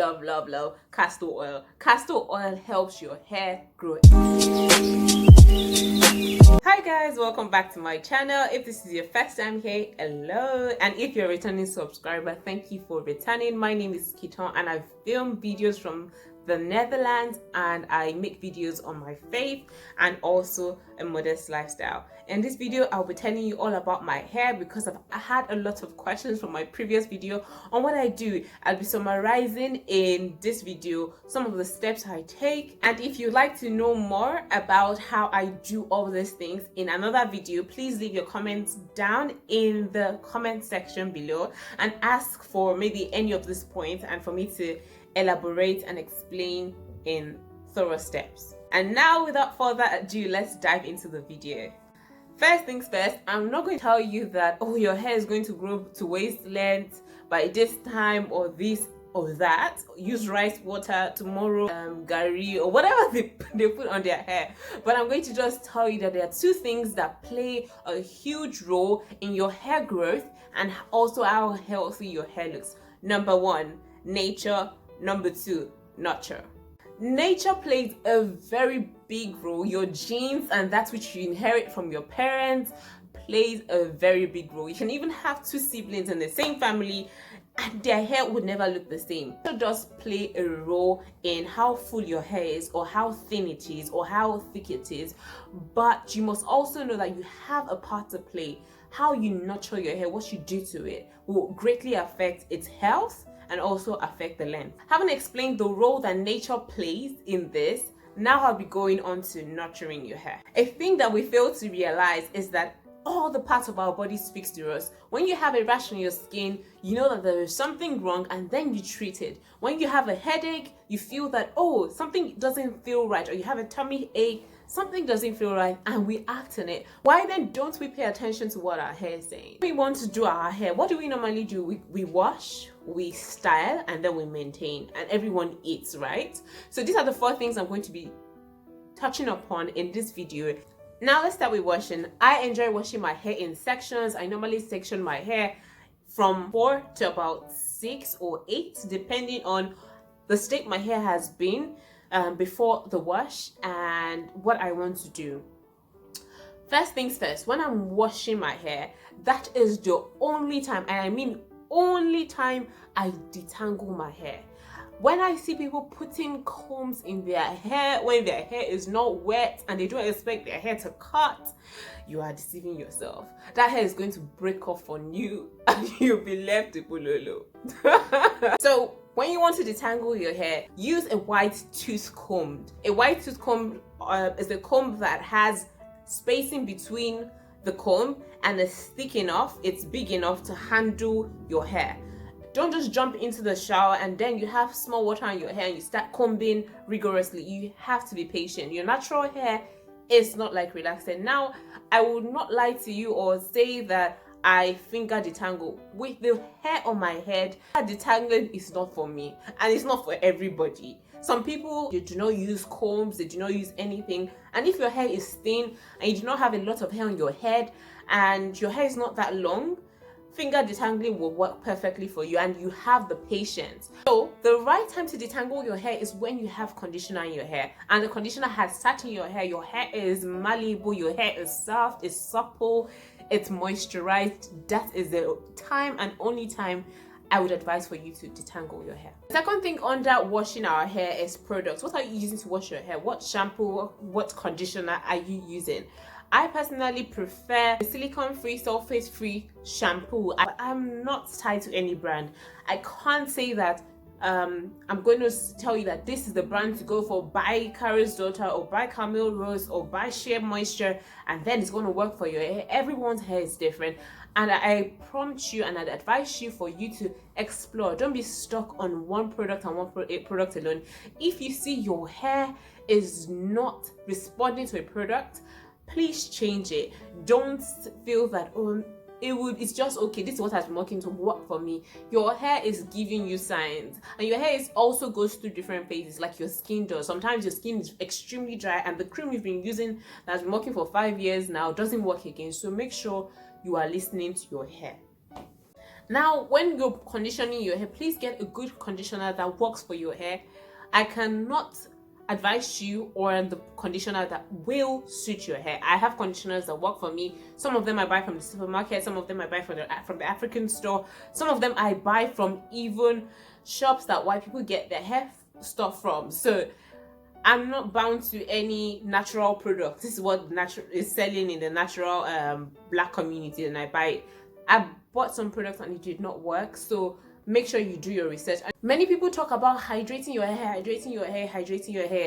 Love castor oil. Castor oil helps your hair grow. Hi guys, welcome back to my channel. If this is your first time here, hello, and if you're a returning subscriber, thank you for returning. My name is Kiton and I film videos from the Netherlands, and I make videos on my faith and also a modest lifestyle. In this video, I'll be telling you all about my hair because I had a lot of questions from my previous video on what I do. I'll be summarizing in this video some of the steps I take, and if you'd like to know more about how I do all these things in another video, please leave your comments down in the comment section below and ask for maybe any of these points and for me to elaborate and explain in thorough steps. And now, without further ado, let's dive into the video. First things first, I'm not going to tell you that, oh, your hair is going to grow to waist length by this time or this or that. Use rice water tomorrow, gari or whatever they put on their hair. But I'm going to just tell you that there are two things that play a huge role in your hair growth and also how healthy your hair looks. Number one, nature. Number two, nurture. Nature plays a very big role. Your genes and that which you inherit from your parents plays a very big role. You can even have two siblings in the same family and their hair would never look the same. It does play a role in how full your hair is or how thin it is or how thick it is, but you must also know that you have a part to play. How you nurture your hair, what you do to it, will greatly affect its health and also affect the length. Having explained the role that nature plays in this, now I'll be going on to nurturing your hair. A thing that we fail to realize is that all the parts of our body speaks to us. When you have a rash on your skin, you know that there is something wrong and then you treat it. When you have a headache, you feel that, oh, something doesn't feel right, or you have a tummy ache, something doesn't feel right, and we act on it. Why then don't we pay attention to what our hair is saying? We want to do our hair. What do we normally do? We wash, we style, and then we maintain, and everyone eats, right? So these are the 4 things I'm going to be touching upon in this video. Now let's start with washing. I enjoy washing my hair in sections. I normally section my hair from 4 to about 6 or 8, depending on the state my hair has been before the wash and what I want to do. First things first, when I'm washing my hair, that is the only time, and I mean only time, I detangle my hair. When I see people putting combs in their hair when their hair is not wet and they don't expect their hair to cut, you are deceiving yourself. That hair is going to break off on you and you'll be left to pololo. So when you want to detangle your hair, use a white tooth comb. A white tooth comb is a comb that has spacing between the comb and it's thick enough, it's big enough to handle your hair. Don't just jump into the shower and then you have small water on your hair and you start combing rigorously. You have to be patient. Your natural hair is not like relaxing. Now, I would not lie to you or say that I finger detangle. With the hair on my head, detangling is not for me and it's not for everybody. Some people, they do not use combs, they do not use anything. And if your hair is thin and you do not have a lot of hair on your head and your hair is not that long, finger detangling will work perfectly for you and you have the patience. So the right time to detangle your hair is when you have conditioner in your hair and the conditioner has sat in your hair is malleable, your hair is soft, it's supple, it's moisturized. That is the time and only time I would advise for you to detangle your hair. The second thing under washing our hair is products. What are you using to wash your hair? What shampoo, what conditioner are you using? I personally prefer a silicone-free, sulfate-free shampoo. I'm not tied to any brand. I can't say that I'm going to tell you that this is the brand to go for. Buy Carol's Daughter or buy Camille Rose or buy Shea Moisture and then it's going to work for your hair. Everyone's hair is different. And I prompt you and I'd advise you for you to explore. Don't be stuck on one product and one product alone. If you see your hair is not responding to a product, please change it. Don't feel that, oh, it's just okay, this is what has been working to work for me. Your hair is giving you signs, and your hair also goes through different phases like your skin does. Sometimes your skin is extremely dry and the cream you've been using that has been working for 5 years now doesn't work again. So make sure you are listening to your hair. Now, when you're conditioning your hair, please get a good conditioner that works for your hair. I cannot advise you on the conditioner that will suit your hair. I have conditioners that work for me. Some of them I buy from the supermarket, some of them I buy from the African store, some of them I buy from even shops that white people get their hair stuff from. So I'm not bound to any natural product. This is what natural is selling in the natural black community, and I buy it. I bought some products and it did not work, so make sure you do your research. Many people talk about hydrating your hair,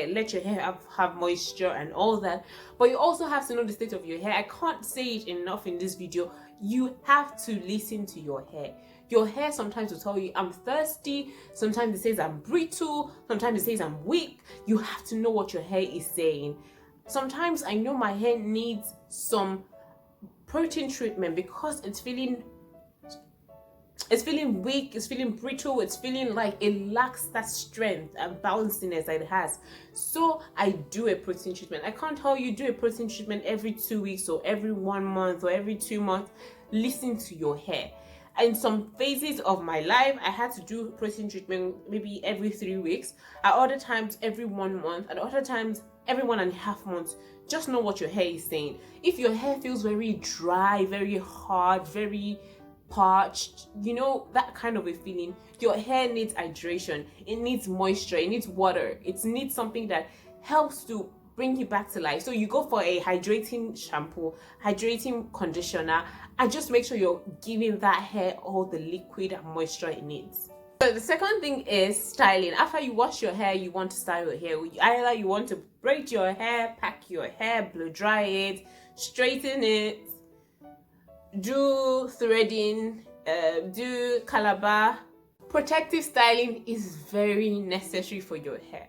let your hair have moisture and all that, but you also have to know the state of your hair. I can't say it enough in this video. You have to listen to your hair. Your hair sometimes will tell you I'm thirsty, sometimes it says I'm brittle, sometimes it says I'm weak. You have to know what your hair is saying. Sometimes I know my hair needs some protein treatment because it's feeling weak, it's feeling brittle, it's feeling like it lacks that strength and bounciness that it has. So I do a protein treatment. I can't tell you do a protein treatment every 2 weeks or every 1 month or every 2 months. Listen to your hair. In some phases of my life, I had to do protein treatment maybe every 3 weeks. At other times, every 1 month. At other times, every 1.5 months. Just know what your hair is saying. If your hair feels very dry, very hard, very parched, you know, that kind of a feeling, your hair needs hydration. It needs moisture. It needs water. It needs something that helps to bring you back to life. So you go for a hydrating shampoo, hydrating conditioner, and just make sure you're giving that hair all the liquid and moisture it needs. So the second thing is styling. After you wash your hair, you want to style your hair. Either you want to braid your hair, pack your hair, blow dry it, straighten it, do threading, do calabar. Protective styling is very necessary for your hair.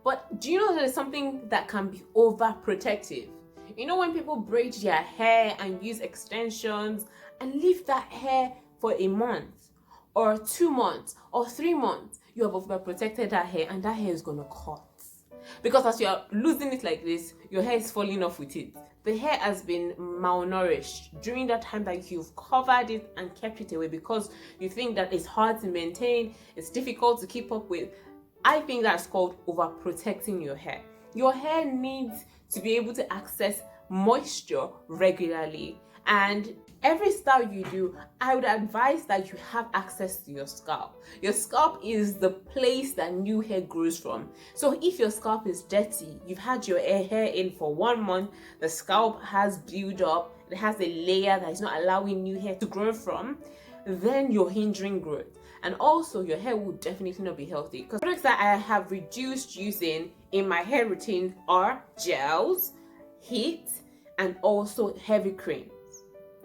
But do you know there's something that can be overprotective? You know, when people braid their hair and use extensions and leave that hair for a month or 2 months or 3 months, you have overprotected that hair and that hair is gonna cut. Because as you're losing it like this, your hair is falling off with it. The hair has been malnourished during that time that you've covered it and kept it away because you think that it's hard to maintain, it's difficult to keep up with. I think that's called overprotecting your hair. Your hair needs to be able to access moisture regularly, and every style you do, I would advise that you have access to your scalp. Your scalp is the place that new hair grows from. So if your scalp is dirty, you've had your hair in for 1 month, the scalp has built up, it has a layer that is not allowing new hair to grow from, then you're hindering growth. And also your hair will definitely not be healthy, because products that I have reduced using in my hair routine are gels, heat, and also heavy creams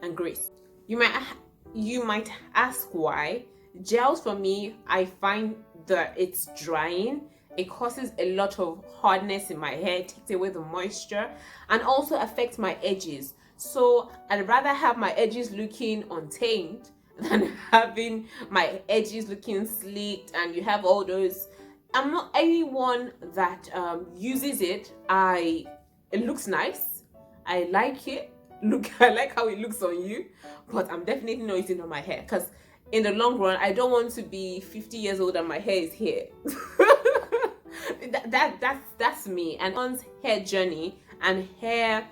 and grease. You might ask why. Gels, for me, I find that it's drying. It causes a lot of hardness in my hair, takes away the moisture, and also affects my edges. So I'd rather have my edges looking untamed than having my edges looking sleeked and you have all those. I'm not anyone that uses it. It looks nice. I like it. I like how it looks on you, but I'm definitely not using it on my hair, because in the long run, I don't want to be 50 years old and my hair is here. That's me. And one's hair journey and hair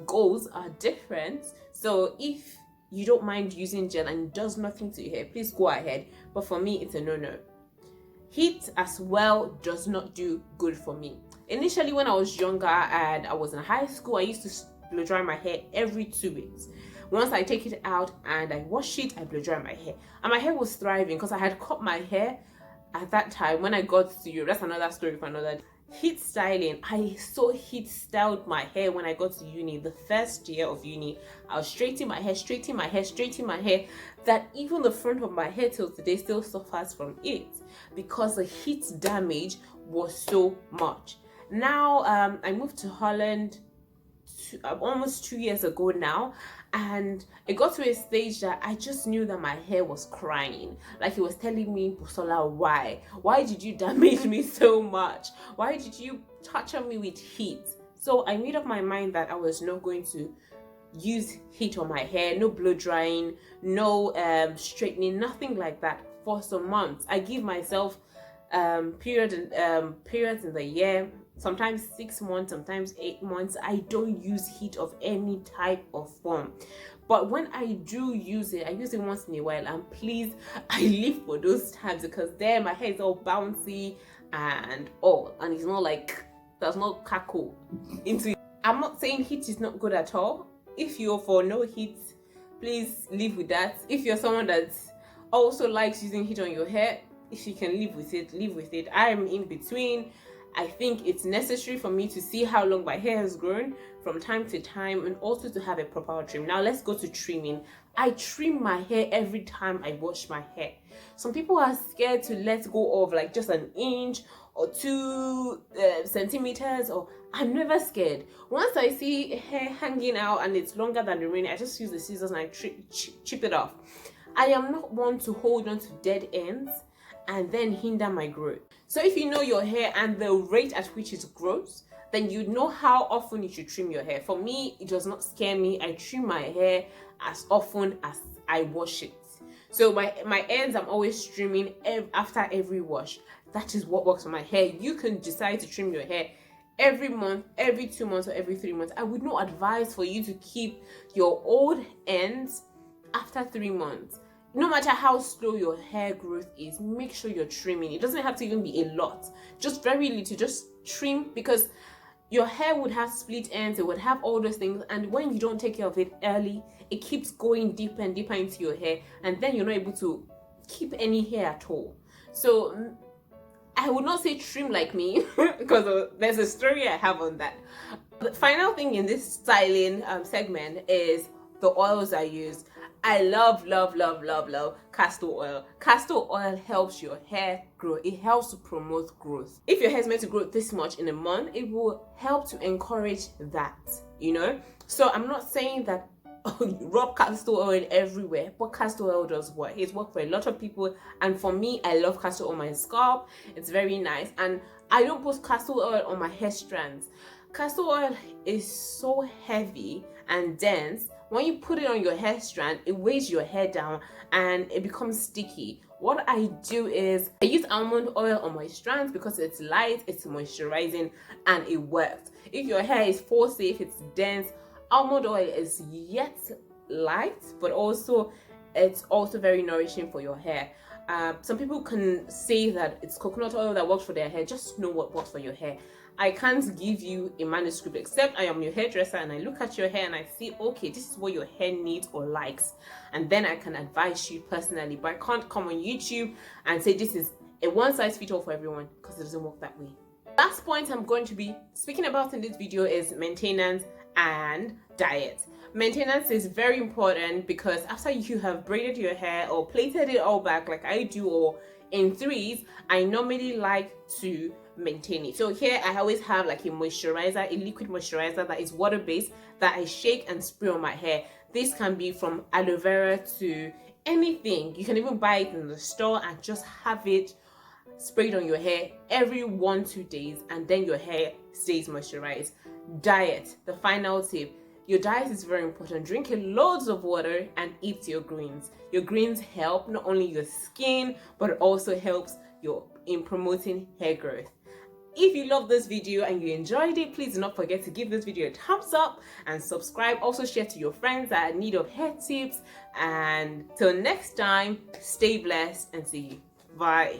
goals are different. So if you don't mind using gel and it does nothing to your hair, please go ahead. But for me, it's a no-no. Heat as well does not do good for me. Initially, when I was younger and I was in high school, I used to blow dry my hair every 2 weeks. Once I take it out and I wash it, I blow dry my hair. And my hair was thriving because I had cut my hair at that time when I got to Europe. That's another story for another day. Heat styling. I so heat styled my hair when I got to uni. The first year of uni, I was straightening my hair, that even the front of my hair till today still suffers from it because the heat damage was so much. Now I moved to Holland almost 2 years ago now, and it got to a stage that I just knew that my hair was crying. Like it was telling me, Busola, why did you damage me so much? Why did you torture me with heat? So I made up my mind that I was not going to use heat on my hair, no blow drying, no straightening, nothing like that for some months. I give myself periods in the year, sometimes 6 months, sometimes 8 months. I don't use heat of any type of form. But when I do use it, I use it once in a while, and please, I live for those times, because there my hair is all bouncy and all, and it's not like there's no cackle into it. I'm not saying heat is not good at all. If you're for no heat, please live with that. If you're someone that also likes using heat on your hair, if you can live with it, live with it. I'm in between. I think it's necessary for me to see how long my hair has grown from time to time, and also to have a proper trim. Now let's go to trimming. I trim my hair every time I wash my hair. Some people are scared to let go of like just an inch or 2 centimeters, or I'm never scared. Once I see hair hanging out and it's longer than the remaining, I just use the scissors and I chip it off. I am not one to hold on to dead ends and then hinder my growth. So if you know your hair and the rate at which it grows, then you know how often you should trim your hair. For me, it does not scare me. I trim my hair as often as I wash it. So my ends, I'm always trimming after every wash. That is what works for my hair. You can decide to trim your hair every month, every 2 months, or every 3 months. I would not advise for you to keep your old ends after 3 months. No matter how slow your hair growth is, make sure you're trimming. It doesn't have to even be a lot, just very little. Just trim, because your hair would have split ends, it would have all those things, and when you don't take care of it early, it keeps going deeper and deeper into your hair, and then you're not able to keep any hair at all. So I would not say trim like me because there's a story I have on that. The final thing in this styling segment is the oils I use. I love castor oil. Castor oil helps your hair grow. It helps to promote growth. If your hair is meant to grow this much in a month, it will help to encourage that, you know. So I'm not saying that rub castor oil everywhere, but castor oil does work. It's worked for a lot of people, and for me, I love castor oil on my scalp. It's very nice, and I don't put castor oil on my hair strands. Castor oil is so heavy and dense. When you put it on your hair strand, it weighs your hair down and it becomes sticky. What I do is I use almond oil on my strands because it's light, it's moisturizing, and it works. If your hair is falsy, if it's dense, almond oil is yet light, but also it's also very nourishing for your hair. Some people can say that it's coconut oil that works for their hair. Just know what works for your hair. I can't give you a manuscript, except I am your hairdresser and I look at your hair and I see, okay, this is what your hair needs or likes, and then I can advise you personally. But I can't come on YouTube and say this is a one-size-fits-all for everyone, because it doesn't work that way. Last point I'm going to be speaking about in this video is maintenance and diet. Maintenance is very important, because after you have braided your hair or plaited it all back like I do, or in threes, I normally like to maintain it. So here I always have like a moisturizer, a liquid moisturizer that is water based, that I shake and spray on my hair. This can be from aloe vera to anything. You can even buy it in the store and just have it sprayed on your hair every 1-2 days, and then your hair stays moisturized. Diet, the final tip. Your diet is very important. Drink loads of water and eat your greens. Your greens help not only your skin, but it also helps in promoting hair growth. If you love this video and you enjoyed it, please do not forget to give this video a thumbs up and subscribe. Also share to your friends that are in need of hair tips. And till next time, stay blessed and see you. Bye.